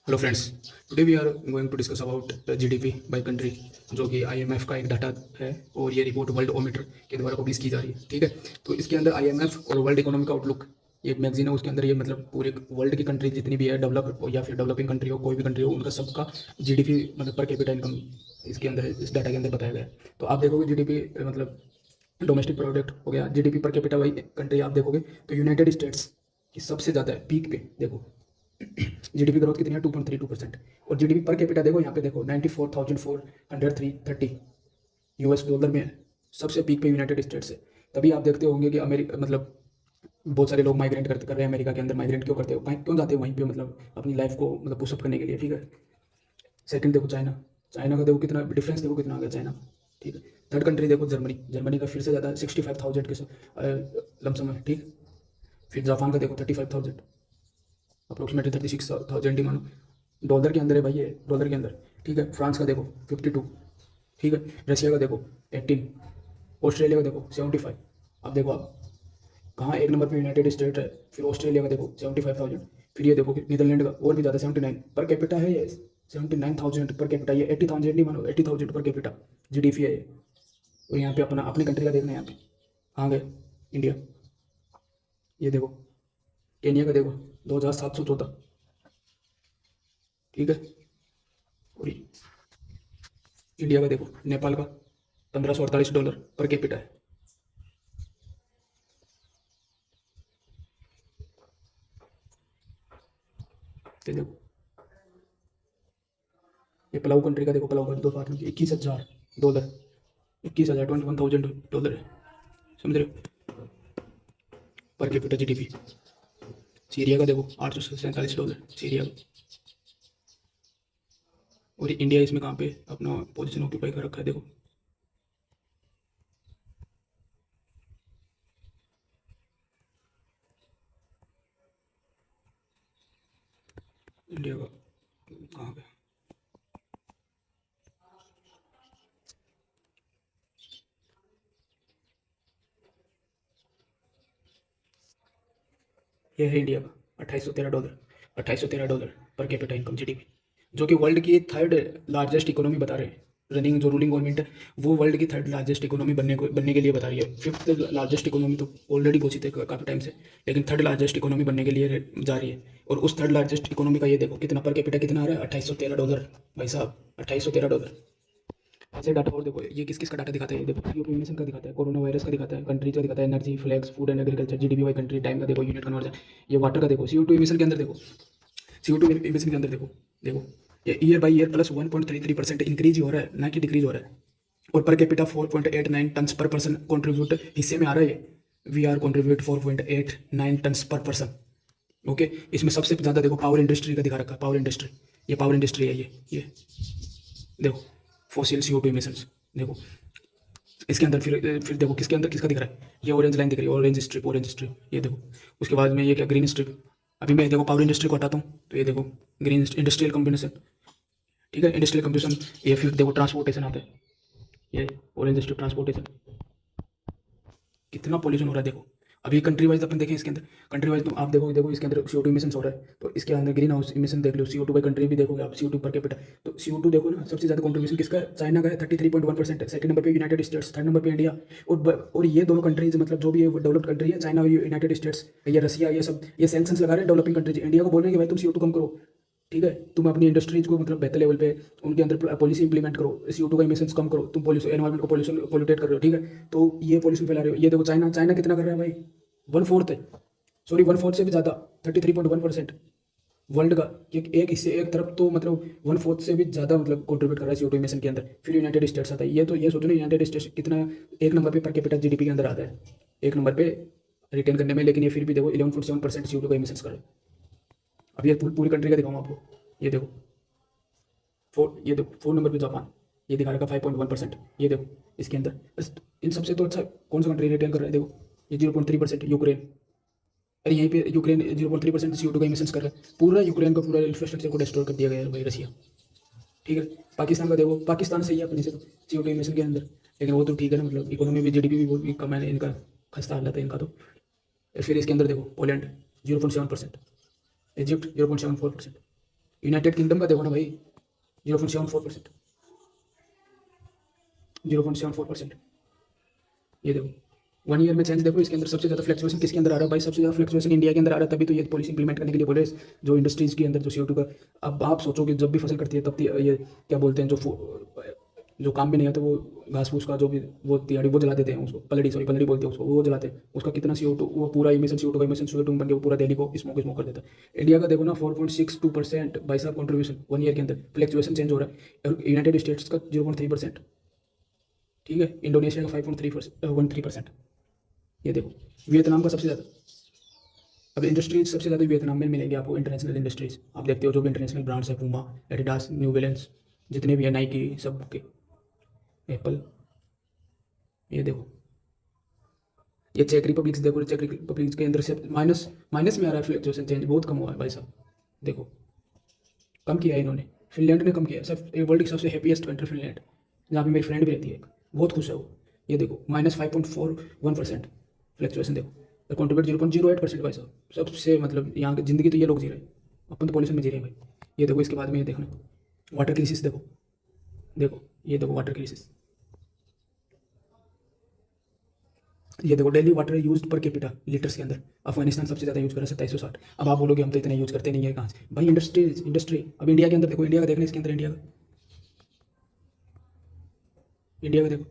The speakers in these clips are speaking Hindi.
Hello friends, today we are going to discuss about GDP by country, जो कि आईएमएफ का एक डाटा है और ये रिपोर्ट वर्ल्ड ओमीटर के द्वारा पब्लिश की जा रही है। ठीक है, तो इसके अंदर आईएमएफ और वर्ल्ड इकोनॉमिक आउटलुक ये एक मैगजीन है, उसके अंदर ये मतलब पूरे वर्ल्ड की कंट्री जितनी भी है, डेवलप या फिर डेवलपिंग कंट्री हो, कोई भी कंट्री हो, उनका सबका जीडीपी मतलब पर कैपिटा इनकम इसके अंदर इस डाटा के अंदर बताया गया है। तो आप देखोगे जीडीपी मतलब डोमेस्टिक प्रोडक्ट हो गया, GDP per capita Y country आप देखोगे तो यूनाइटेड स्टेट्स की सबसे ज़्यादा है, पीक पे देखो जीडीपी ग्रोथ कितनी है 2.32%। और जीडीपी पर कैपिटा देखो, यहाँ पे देखो 94,430 यूएस डॉलर में है, सबसे पीक पे यूनाइटेड स्टेट्स है। तभी आप देखते होंगे कि अमेरिका मतलब बहुत सारे लोग माइग्रेट कर रहे हैं अमेरिका के अंदर। माइग्रेट क्यों करते हो, क्यों जाते हैं वहीं पे, मतलब अपनी लाइफ को मतलब पुशअप करने के लिए। ठीक है, सेकंड देखो चाइना, चाइना का देखो कितना डिफरेंस, देखो कितना आ गया चाइना। ठीक है, थर्ड कंट्री देखो जर्मनी, जर्मनी का फिर से ज़्यादा 65,000 के लमसम है। ठीक, फिर जापान का देखो 35,000, अप्रोक्सीमेटली 36,000 ही मानो, डॉलर के अंदर है भाई ये, डॉलर के अंदर। ठीक है, फ्रांस का देखो 52। ठीक है, रशिया का देखो 18, ऑस्ट्रेलिया का देखो 75। अब देखो आप कहाँ एक नंबर पे यूनाइटेड स्टेट है, फिर ऑस्ट्रेलिया का देखो 75,000, फिर ये देखो कि नीदरलैंड का और भी ज़्यादा 79 पर कैपिटा है ये, 79,000 पर कैपिटा। ये 80,000 नहीं मानो, 80,000 पर कैपिटा जीडीपी है ये। और यहाँ पे अपना अपनी कंट्री का देखना है, यहाँ पे कहाँ गए, इंडिया। ये देखो केनिया का देखो 2,714। ठीक है, और इंडिया का देखो, नेपाल का $1,548 पर कैपिटा है। ये देखो ये पलाऊ कंट्री का देखो, पलाऊ का दो पार्ट में $21,000, $21,000 है, समझ रहे हो, पर कैपिटा जीडीपी। सीरिया का देखो $847 सीरिया का। और इंडिया इसमें कहाँ पे अपना पोजीशन ऑक्यूपाई कर रखा है, देखो इंडिया का कहाँ पे। ये है इंडिया का $2,813, $2,813 पर कैपिटा इनकम जीडीपी, जो कि वर्ल्ड की थर्ड लार्जेस्ट इकोनॉमी बता रहे हैं। रनिंग जो रूलिंग गवर्नमेंट है वो वर्ल्ड की थर्ड लार्जेस्ट इकोनॉमी बनने के लिए बता रही है। फिफ्थ लार्जेस्ट इकोनॉमी तो ऑलरेडी घोषित है काफ़ी टाइम से, लेकिन थर्ड लार्जेस्ट इकोनॉमी बनने के लिए जा रही है। और उस थर्ड लार्जेस्ट इकोनॉमी का ये देखो कितना पर कैपिटा कितना आ रहा है, $2,813 भाई साहब, $2,813। ऐसे डाटा और देखो, ये किस किस का डाटा दिखाता है, ये देखो CO2 इमिशन का दिखाता है, कोरोना वायरस का दिखाता है, कंट्री का दिखाता है, energy, flags, food and agriculture, GDP by country, time का देखो, यूनिट कन्वर्जन। ये वाटर का देखो, CO2 इमिशन के अंदर देखो, CO2 इमिशन के अंदर देखो, देखो ये year by year plus 1.33% increase हो रहा है, ना कि डिक्रीज हो रहा है। और पर कैपिटा 4.89 टन्स पर पर्सन कॉन्ट्रीब्यूट हिस्से में आ रहा है। वी आर कॉन्ट्रीब्यूट 4.89 टन्स पर पर्सन। ओके, इसमें सबसे ज़्यादा देखो पावर इंडस्ट्री का दिखा रखा है, पावर इंडस्ट्री, ये पावर इंडस्ट्री है, ये देखो फॉसिल CO2 इमिशंस देखो। इसके अंदर फिर देखो किसके अंदर किसका दिख रहा है, ये ऑरेंज लाइन दिख रही है, ऑरेंज स्ट्रिप, ये देखो। उसके बाद में ये क्या, ग्रीन स्ट्रिप। अभी मैं देखो पावर इंडस्ट्री को हटाता हूँ तो ये देखो ग्रीन इंडस्ट्रियल कम्बिनेशन। ठीक है, इंडस्ट्रियल कम्बिनेशन। ये फिर देखो ट्रांसपोर्टेशन आता है, ये ऑरेंज स्ट्रिप ट्रांसपोर्टेशन। कितना पॉल्यूशन हो रहा है देखो। अभी कंट्री वाइज अपन देखें, इसके अंदर कंट्री वाइज तो आप देखो, देखो इसके अंदर CO2 इमिशन हो रहा है, तो इसके अंदर ग्रीन हाउस इमिशन देख लो, CO2 बाई कंट्री भी देखोगे आप, CO2 पर कैपिटा। तो CO2 देखो ना, सबसे ज़्यादा कंट्रीब्यूशन किसका है, चाइना का है 33.1%, सेकंड नंबर पे यूनाइटेड स्टेट्स, थर्ड नंबर पे इंडिया। और ये दोनों कंट्रीज मतलब जो भी डेवलप्ड कंट्री है, चाइना और यूनाइटेड स्टेट्स, ये रसिया, ये सब ये सैंक्शंस लगा रहे हैं डेवलपिंग कंट्रीज। इंडिया को बोल रहे हैं कि भाई तुम CO2 कम करो। ठीक है, तुम अपनी इंडस्ट्रीज को मतलब बेहतर लेवल पे उनके अंदर पॉलिसी इंप्लीमेंट करो, CO2 का इमिशंस कम करो, तुम पॉल्यूशन एनवायरमेंट को पोल्यूटेट कर रहे हो। ठीक है, तो ये पॉल्यूशन फैला रहे हो। ये देखो चाइना, चाइना कितना कर रहा है भाई, 1/4 है, सॉरी 1/4 से भी ज़्यादा, 33.1% वर्ल्ड का। एक हिस्से एक तरफ तो मतलब 1/4 से भी ज़्यादा मतलब कंट्रीब्यूट कर रहा है CO2 इमिशन के अंदर। फिर यूनाइटेड स्टेट्स आता है, ये तो ये सोचो ना, यूनाइटेड स्टेट्स कितना एक नंबर पे पर कैपिटा जीडीपी के अंदर आता है, एक नंबर पे रिटेन करने में, लेकिन ये फिर भी देखो 11.7% CO2 का इमिशन कर रहा है। अब ये पूरी कंट्री का दिखाऊँ आपको, ये देखो ये देखो 4 नंबर पे जापान, ये दिखा रखा 5.1%। ये देखो इसके अंदर बस इन सबसे तो अच्छा कौन सा कंट्री रिटेन कर रहा है, देखो ये 0.3% यूक्रेन। अरे यहीं पे यूक्रेन 0.3% CO2 का इमिशंस कर रहा है। पूरा यूक्रेन का पूरा इंफ्रास्ट्रक्चर को डिस्ट्रॉय कर दिया गया है भाई रसिया। ठीक है, पाकिस्तान का देखो, पाकिस्तान सही है अपने से तो CO2 इमिशन के अंदर, लेकिन वो तो ठीक है ना, मतलब इकोनॉमी भी GDP भी बहुत भी कम है इनका, खस्ता हालत है इनका तो। फिर इसके अंदर देखो पोलैंड 0.7%, इजिप्ट 0.74%, यूनाइटेड किंगडम का देखो ना भाई, 0.74%, 0.74%। ये देखो 1 ईयर में चेंज देखो, इसके अंदर सबसे ज़्यादा फ्लक्चुएशन किसके अंदर आ रहा है भाई? सबसे ज़्यादा फ्लक्चुएशन इंडिया के अंदर आ रहा है, तभी तो ये पॉलिसी इंप्लीमेंट करने के लिए बोले जो इंडस्ट्रीज़ के अंदर जो CO2 का। अब आप सोचो कि जब भी फसल करती है तब ये क्या बोलते हैं, जो काम में नहीं आता वो घास फूस का जो भी वो तिहाड़ी वो जला देते हैं, उसको पलड़ी बोलते हैं उसको, वो जलाते हैं, उसका कितना CO2, वो पूरा इमिशन CO2 का इमिशन CO2 बन के वो पूरा दिल्ली को स्मोक कर देता है। इंडिया का देखो ना 4.62% भाई साहब कॉन्ट्रीब्यूशन 1 ईयर के अंदर, फ्लक्चुएशन चेंज हो रहा है। और यूनाइटेड स्टेट्स का 0.3%, ठीक है। इंडोनेशिया का 5.13%। ये देखो वियतनाम का सबसे ज़्यादा। अब इंडस्ट्रीज सबसे ज़्यादा वियतनाम में मिलेंगे आपको, इंटरनेशनल इंडस्ट्रीज आप देखते हो जो भी इंटरनेशनल ब्रांड्स है, पूमा, एडिडास, न्यू बैलेंस, जितने भी है, नाइकी, सब के, एप्पल। ये देखो ये चेक रिपब्लिक देखो, चेक रिपब्लिक के अंदर से माइनस माइनस में आ रहा है, फ्लक्चुएशन चेंज बहुत कम हुआ है भाई साहब। देखो कम किया है इन्होंने, फिनलैंड ने कम किया है। सब वर्ल्ड की सबसे हैप्पीएस्ट कंट्री फिनलैंड, जहाँ पे मेरी फ्रेंड भी रहती है, बहुत खुश है वो। ये देखो -5.41% फ्लक्चुएशन देखो, कॉन्ट्रीब्यूट 0.08% भाई साहब। सबसे मतलब यहाँ की ज़िंदगी तो ये लोग जी रहे हैं, अपन तो पॉल्यूशन में जी रहे हैं भाई। ये देखो इसके बाद में ये देखना वाटर क्राइसिस, देखो देखो ये देखो वाटर क्राइसिस। ये देखो daily water used per capita litres के अंदर, अफगानिस्तान सबसे ज़्यादा यूज़ कर रहा है 2760। अब आप बोलोगे हम तो इतने यूज़ करते नहीं है, कहाँ से भाई? इंडस्ट्री। अब इंडिया के अंदर देखो, इंडिया का देखना इसके अंदर, इंडिया का देखो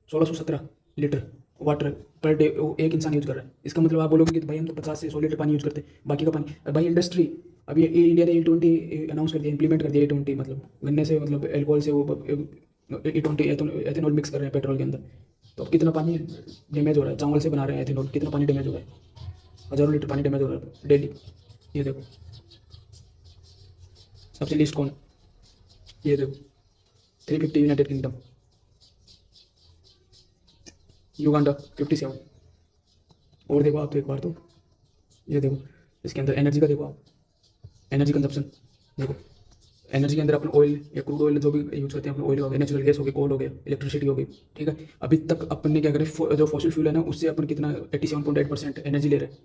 1617 लीटर वाटर पर डे एक इंसान यूज़ कर रहा है। इसका मतलब आप बोलोगे कि भाई हम तो 50 से 100 लीटर पानी यूज़ करते हैं, बाकी का पानी भाई इंडस्ट्री। अब ये इंडिया ने E20 अनाउंस कर दिया, इंप्लीमेंट कर दिया E20, मतलब गन्ने से, मतलब एल्कोहल से वो E20 एथेनॉल मिक्स कर रहे हैं पेट्रोल के अंदर। तो अब कितना पानी डैमेज हो रहा है, चावल से बना रहे हैं एथेनॉल, कितना पानी डैमेज हो रहा है, हज़ारों लीटर पानी डैमेज हो रहा है डेली। ये देखो सबसे लिस्ट कौन, ये देखो 350 यूनाइटेड किंगडम, युगांडा 57। और देखो आप तो एक बार तो ये देखो इसके अंदर एनर्जी का देखो आप, एनर्जी कंजप्शन देखो। एनर्जी के अंदर अपन ऑयल या क्रूड ऑयल जो भी यूज़ करते हैं, अपन ऑयल हो गया, नेचुरल गैस हो गई, कोल हो गया, इलेक्ट्रिसिटी हो गई, ठीक है। अभी तक अपन ने क्या करें, जो फॉसिल फ्यूल है ना, उससे अपन कितना 87.8% एनर्जी ले रहे हैं।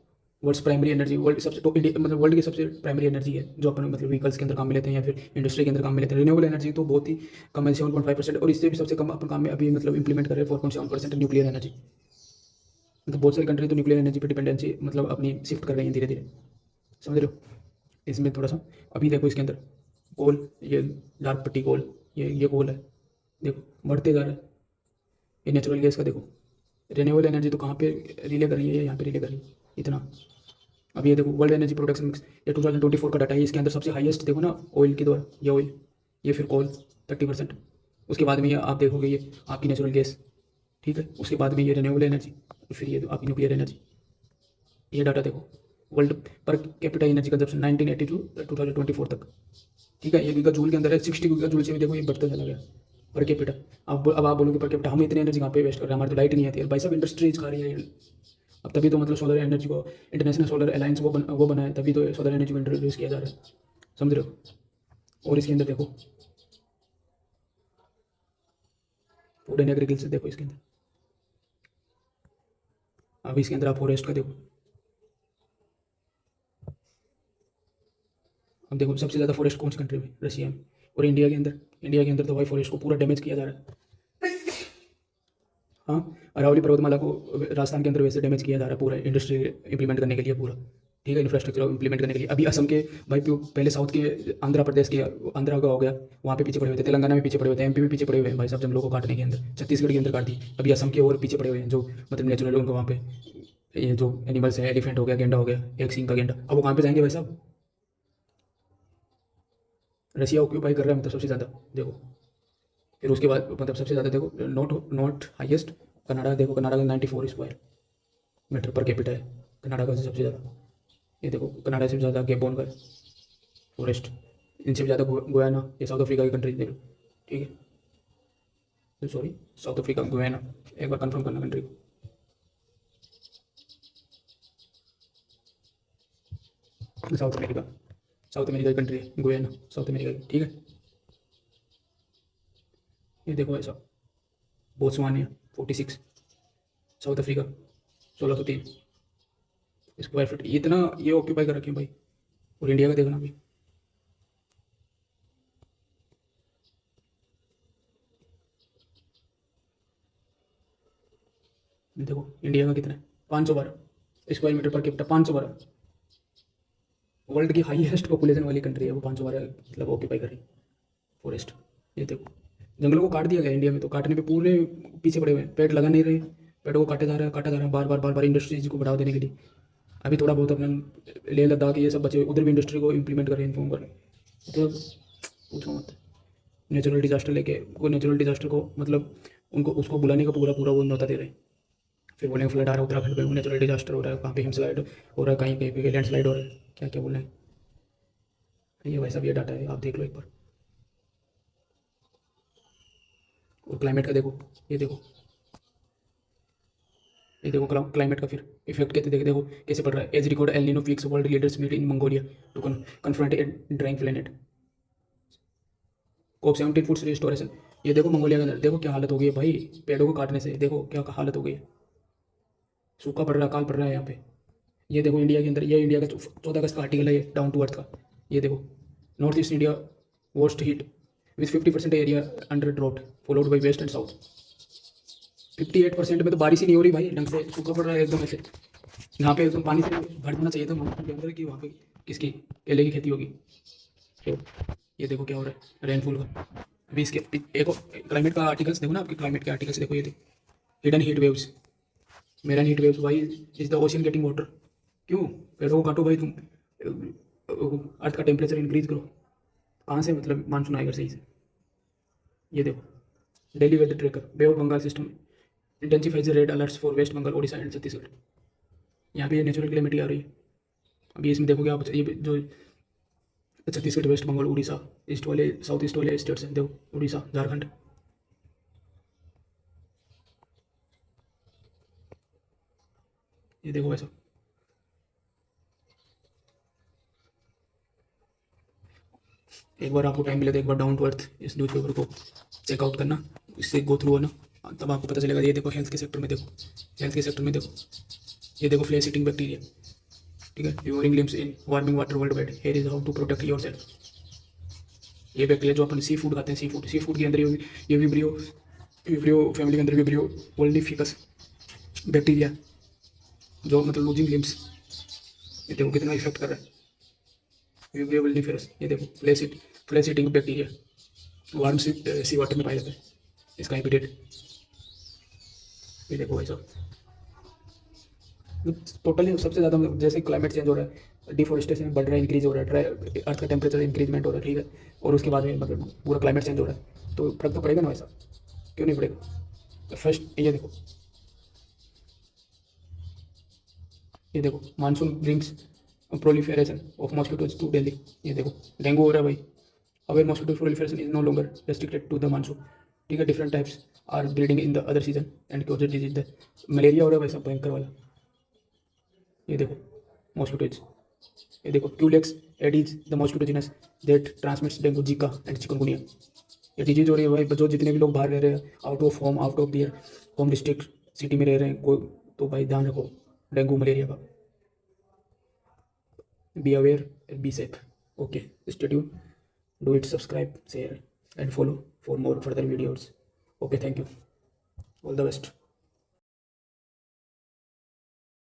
वर्ल्ड प्राइमरी एनर्जी, वर्ल्ड सबसे टॉप, इंडिया मतलब वर्ल्ड की सबसे प्राइमरी एनर्जी है जो अपन मतलब व्हीकल्स के अंदर काम में लेते हैं या फिर इंडस्ट्री के अंदर काम में लेते हैं। रिन्यूएबल एनर्जी तो बहुत ही कम है, 7.5%। और इससे भी सबसे कम अपन काम में अभी मतलब इंप्लीमेंट कर रहे हैं 4.7% न्यूक्लियर एनर्जी। मतलब बहुत सारी कंट्री तो न्यूक्लियर एनर्जी पर डिपेंडेंसी मतलब अपनी शिफ्ट कर रही हैं धीरे धीरे, समझ रहे हो। इसमें थोड़ा सा अभी देखो इसके अंदर कोल, ये डार्क पट्टी कोल, ये कोल है, देखो बढ़ते जा रहा है। ये नेचुरल गैस का देखो, रिन्यूएबल एनर्जी तो कहाँ पे रिले कर रही है, यहाँ पे रिले कर रही है इतना। अब ये देखो वर्ल्ड एनर्जी प्रोडक्शन मिक्स, ये 2024 का डाटा है। इसके अंदर सबसे हाईएस्ट देखो ना ऑयल के द्वारा, ये ऑयल, ये फिर कोल 30%। उसके बाद में ये आप देखोगे ये आपकी नेचुरल गैस, ठीक है। उसके बाद में ये रिन्यूएबल एनर्जी, फिर ये आपकी न्यूक्लियर एनर्जी। ये डाटा देखो वर्ल्ड पर कैपिटल एनर्जी कंजप्शन 1980 टू 2024 तक, ठीक है। ये गीगा जूल के अंदर है, 60 गीगा जूल से भी देखो ये बढ़ता चला गया पर कैपिटा। अब आप बोलोगे पर कैपिटा हम इतनी एनर्जी कहाँ पे वेस्ट कर रहे हैं, हमारी तो लाइट नहीं आती है भाई, सब इंडस्ट्रीज खा रही है। अब तभी तो मतलब सोलर एनर्जी को इंटरनेशनल सोलर अलायंस वो बना है, तभी तो सोलर एनर्जी को इंट्रोड्यूस किया जा रहा है, समझ रहे हो। और इसके अंदर देखो फूड एंड एग्रीकल्चर देखो इसके अंदर। अब इसके अंदर आप फॉरेस्ट का देखो, अब देखो सबसे ज़्यादा फॉरेस्ट कौन सी कंट्री में, रशिया में। और इंडिया के अंदर तो भाई फॉरेस्ट को पूरा डैमेज किया जा रहा है। हाँ, अरावली पर्वतमाला को राजस्थान के अंदर वैसे डैमेज किया जा रहा है पूरा, इंडस्ट्री इंप्लीमेंट करने के लिए पूरा, ठीक है, इंफ्रास्ट्रक्चर इंप्लीमेंट करने के लिए। अभी असम के भाई पहले साउथ के आंध्र प्रदेश के, आंध्रा का हो गया, वहाँ पे पीछे पड़े हुए थे, तेलंगाना में पीछे पड़े हुए थे, MP में पीछे पड़े हुए हैं भाई साहब जंगलों को काटने के अंदर, छत्तीसगढ़ के अंदर काट दी। अभी असम के और पीछे पड़े हुए हैं जो मतलब नेचुरल उनको वहाँ पे ये जो एनिमल्स हैं, एलिफेंट हो गया, गेंडा हो गया, एक सिंग का गेंडा, अब वो कहाँ पे जाएंगे भाई साहब? रशिया ऑक्यूपाई कर रहा है मतलब सबसे ज़्यादा देखो। फिर उसके बाद मतलब सबसे ज़्यादा देखो नॉट नॉट हाईएस्ट कनाडा, देखो कनाडा का 94 स्क्वायर मीटर पर कैपिटा है, कनाडा का सबसे ज़्यादा। ये देखो कनाडा से भी ज़्यादा गेबोन का फॉरेस्ट, इनसे भी ज़्यादा गुयाना, ये साउथ अफ्रीका की कंट्री देखो, ठीक है, सॉरी साउथ अफ्रीका, गुयाना, एक बार कंफर्म करना कंट्री को। साउथ अमेरिका, साउथ अमेरिका की कंट्री है गुयाना, साउथ अमेरिका की, ठीक है। ये देखो ऐसा बोत्सवानिया 46, साउथ अफ्रीका 1603 स्क्वायर फीट, इतना ये ऑक्यूपाई कर रखे हैं भाई। और इंडिया का देखना भी देखो इंडिया का कितना है, 512 square metre per capita, 512। World की हाईएस्ट पॉपुलेशन वाली कंट्री है वो, 512 मतलब ऑक्यूपाई कर रही फॉरेस्ट। ये देखो जंगलों को काट दिया गया इंडिया में, तो काटने पे पूरे पीछे पड़े हुए हैं, पेड़ लगा नहीं रहे, पेड़ों को काटे जा रहा है, काटा जा रहा है बार बार इंडस्ट्रीज को बढ़ावा देने के लिए। अभी थोड़ा बहुत अपना लेह लद्दाख ये सब बचे हुए, उधर भी इंडस्ट्री को इम्प्लीमेंट करें, इन्फॉर्म करें, मतलब पूछो मत। नेचुरल डिजास्टर लेके वो नेचुरल डिजास्टर को मतलब उनको उसको बुलाने का पूरा पूरा वो न्योता दे रहे हैं। फिर बोलेंगे फ्लड आ रहा है उत्तराखंड में, नेचुरल डिजास्टर हो रहा है, कहाँ पे हिमस्लाइड हो रहा है, कहीं कहीं पे लैंडस्लाइड हो रहा है, क्या क्या बोल रहे हैं। ये वैसा भी ये डाटा है, आप देख लो एक बार। और क्लाइमेट का देखो, ये देखो, ये देखो क्लाइमेट का फिर इफेक्ट कहते देखो देखो कैसे पड़ रहा है। As record El Nino weeks world leaders meet in Mongolia to confront a drying planet. COP 17 foods restoration. ये देखो मंगोलिया के अंदर देखो क्या हालत हो गई है भाई, पेड़ों को काटने से देखो क्या हालत हो गई है, सूखा पड़ रहा है, अकाल पड़ रहा है यहाँ पे। ये देखो इंडिया के अंदर, ये इंडिया का 14 अगस्त का आर्टिकल है, ये डाउन टू अर्थ का। ये देखो north east India worst heat with 50% area under drought followed by west and south. 58% में तो बारिश ही नहीं हो रही भाई ढंग से, सूखा पड़ रहा है एकदम ऐसे। यहाँ पे एकदम पानी से भर देना चाहिए था महाराष्ट्र के अंदर कि वहाँ पे किसकी केले की खेती होगी। तो ये देखो क्या हो रहा है रेनफॉल का। अभी इसके एक क्लाइमेट का आर्टिकल्स देखो ना, आपके क्लाइमेट के आर्टिकल्स देखो, ये देखो हिडन हीट वेव्स, मेरन हीट वेव्स भाई, is the ocean getting water. क्यों पेड़ों को काटो भाई तुम, अर्थ का टेम्परेचर इंक्रीज करो, कहाँ से मतलब मानसून आएगा सही से। ये देखो daily weather tracker, Bay of Bengal system intensifies red alerts for West Bengal Odisha and Chhattisgarh. यहाँ पे ये नेचुरल क्लेमिटी आ रही है। अभी इसमें देखोगे आप, ये जो छत्तीसगढ़ वेस्ट बंगाल उड़ीसा ईस्ट वाले साउथ ईस्ट वाले स्टेट्स हैं, देखो उड़ीसा झारखंड। ये देखो ऐसा। एक बार आपको टाइम मिले तो एक बार डाउन टू अर्थ इस न्यूज़ पेपर को चेकआउट करना, इससे गो थ्रू होना, तब आपको पता चलेगा। ये देखो हेल्थ के सेक्टर में देखो, हेल्थ के सेक्टर में देखो, ये देखो फ्लेश ईटिंग बैक्टीरिया, ठीक है, during limbs in warming water worldwide, here is how to protect yourself. ये बैक्टीरिया जो अपन सी फूड खाते हैं, सी फूड के अंदर ये विब्रियो विब्रियो फैमिली के अंदर विब्रियो वोल्डिफिकस बैक्टीरिया जो मतलब लूजिंग लिम्स, ये देखो कितना इफेक्ट कर रहा है। विब्रियो वोल्डिफिकस, ये देखो फ्लेश ईटिंग बैक्टीरिया वार्म सी वाटर में पाया जाता है, इसका हैबिटेट। ये देखो भाई साहब, टोटली सबसे ज़्यादा मतलब जैसे क्लाइमेट चेंज हो रहा है, डिफोरेस्टेशन बढ़ रहा है, इंक्रीज हो रहा है, अर्थ का टेम्परेचर इंक्रीजमेंट हो रहा है, ठीक है, और उसके बाद में मतलब पूरा क्लाइमेट चेंज हो रहा है, तो फर्क तो पड़ेगा ना वैसा, क्यों नहीं पड़ेगा। फर्स्ट ये देखो, ये देखो monsoon brings proliferation of mosquitoes to Delhi. ये देखो डेंगू हो रहा है भाई, aware mosquito proliferation is no longer restricted to the monsoon, ठीक है, different types are breeding in the other season and causes disease the malaria हो रहा है भाई साहब भयंकर वाला। ये देखो मॉस्किटोज, ये देखो Culex Aedes the mosquito genus that transmits dengue Zika and chikungunya. ये डिजीज हो रही है भाई, जो जितने भी लोग बाहर रह रहे हैं, out of home, out of their home district, city में रह रहे हैं कोई, तो भाई ध्यान रखो डेंगू मलेरिया का। Be aware and be safe. Okay, stay tuned, do it, subscribe, share and follow for more further videos. Okay, thank you, all the best.